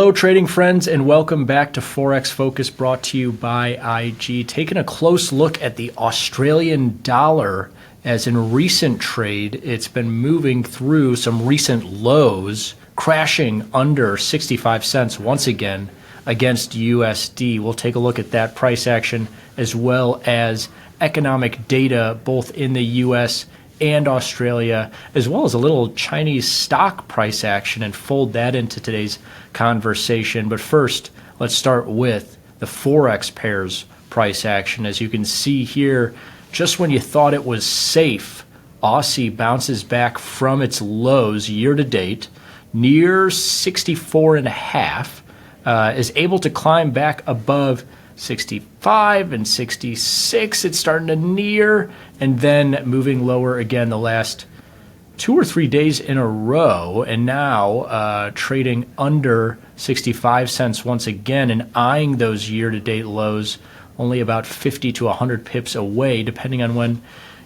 Hello, trading friends, and welcome back to Forex Focus, brought to you by IG. Taking a close look at the Australian dollar, as in recent trade, it's been moving through some recent lows, crashing under 65 cents once again against USD. We'll take a look at that price action as well as economic data both in the US and Australia, as well as a little Chinese stock price action, and fold that into today's conversation. But first, let's start with the Forex pairs price action. As you can see here, just when you thought it was safe, Aussie bounces back from its lows year to date, near 64.5, is able to climb back above 65 and 66. It's starting to near, and then moving lower again the last 2 or 3 days in a row, and now trading under 65 cents once again and eyeing those year-to-date lows, only about 50 to 100 pips away, depending on when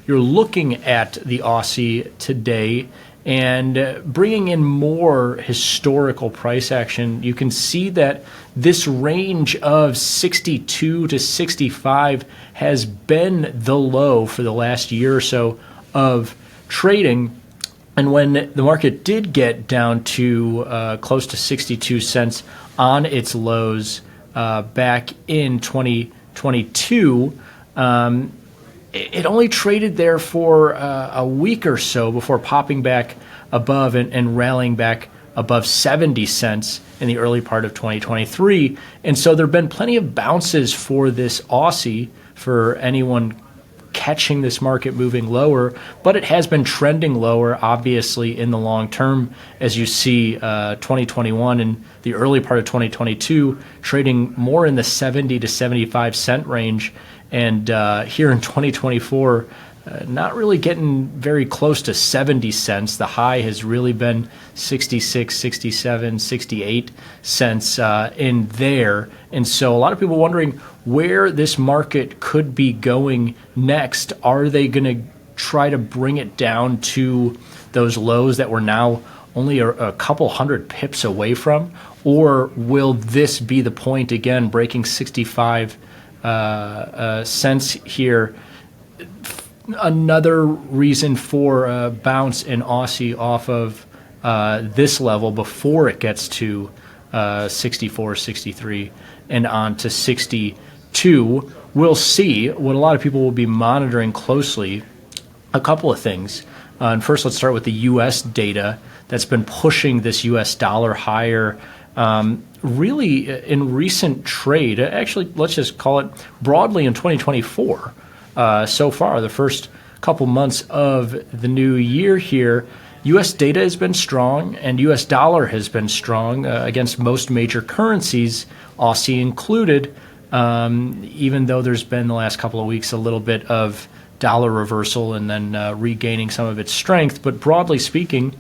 you're looking at the Aussie today. And bringing in more historical price action, you can see that this range of 62 to 65 has been the low for the last year or so of trading. And when the market did get down to close to 62 cents on its lows back in 2022, it only traded there for a week or so before popping back above and rallying back above 70 cents in the early part of 2023. And so there have been plenty of bounces for this Aussie, for anyone catching this market moving lower, but it has been trending lower, obviously, in the long term, as you see 2021 and the early part of 2022 trading more in the 70 to 75 cent range. And here in 2024, not really getting very close to 70 cents. The high has really been 66, 67, 68 cents in there. And so a lot of people wondering where this market could be going next. Are they going to try to bring it down to those lows that we're now only a couple hundred pips away from? Or will this be the point, again, breaking 65 cents here? Another reason for a bounce in Aussie off of this level before it gets to 64, 63, and on to 62. We'll see. What a lot of people will be monitoring closely, a couple of things. And first, let's start with the U.S. data that's been pushing this U.S. dollar higher. Really, in recent trade, actually, let's just call it broadly in 2024. So far, the first couple months of the new year here, U.S. data has been strong and U.S. dollar has been strong against most major currencies, Aussie included, even though there's been the last couple of weeks a little bit of dollar reversal and then regaining some of its strength. But broadly speaking,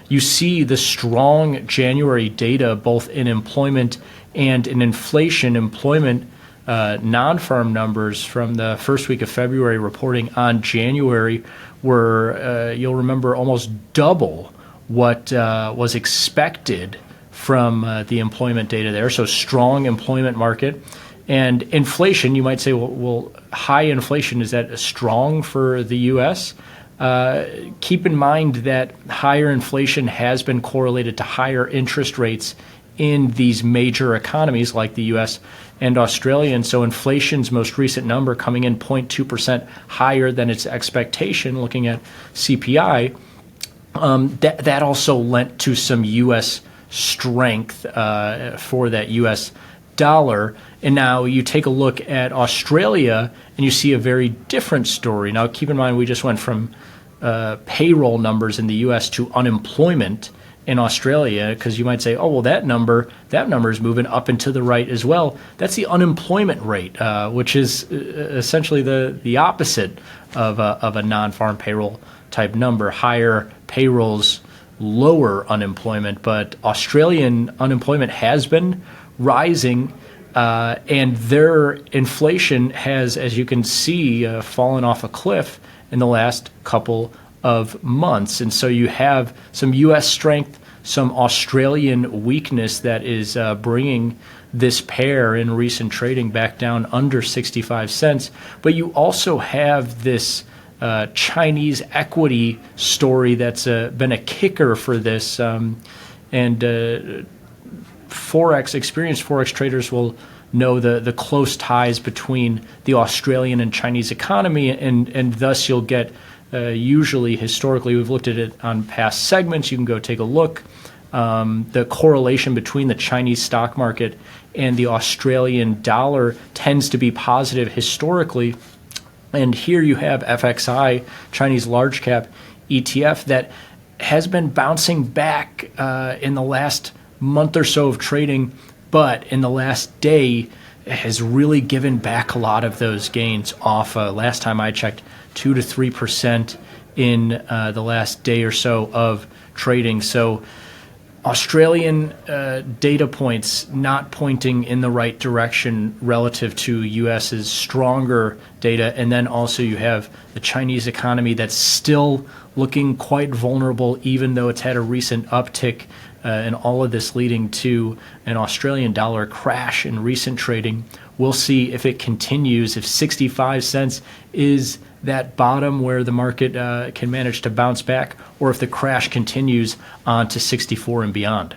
you see the strong January data both in employment and in inflation. Employment non-farm numbers from the first week of February reporting on January were, you'll remember, almost double what was expected from the employment data there. So strong employment market. And inflation, you might say, well, high inflation, is that strong for the U.S.? Keep in mind that higher inflation has been correlated to higher interest rates in these major economies like the U.S. and Australia. And so inflation's most recent number coming in 0.2% higher than its expectation, looking at CPI, that also lent to some U.S. strength for that U.S. dollar. And now you take a look at Australia and you see a very different story. Now, keep in mind, we just went from payroll numbers in the U.S. to unemployment in Australia, because you might say, oh, well, that number is moving up and to the right as well. That's the unemployment rate, which is essentially the opposite of a non-farm payroll type number. Higher payrolls, lower unemployment, but Australian unemployment has been rising, and their inflation has, as you can see, fallen off a cliff in the last couple of months. And so you have some U.S. strength, some Australian weakness that is bringing this pair in recent trading back down under 65 cents. But you also have this Chinese equity story that's been a kicker for this. Experienced forex traders will know the close ties between the Australian and Chinese economy, and thus you'll get usually, historically, we've looked at it on past segments. You can go take a look. The correlation between the Chinese stock market and the Australian dollar tends to be positive historically. And here you have FXI, Chinese large cap ETF, that has been bouncing back in the last month or so of trading, but in the last day has really given back a lot of those gains off. Last time I checked, 2 to 3% in the last day or so of trading. So Australian data points not pointing in the right direction relative to US's stronger data. And then also you have the Chinese economy that's still looking quite vulnerable, even though it's had a recent uptick, and all of this leading to an Australian dollar crash in recent trading. We'll see if it continues, if 65 cents is that bottom where the market can manage to bounce back, or if the crash continues on to 64 and beyond.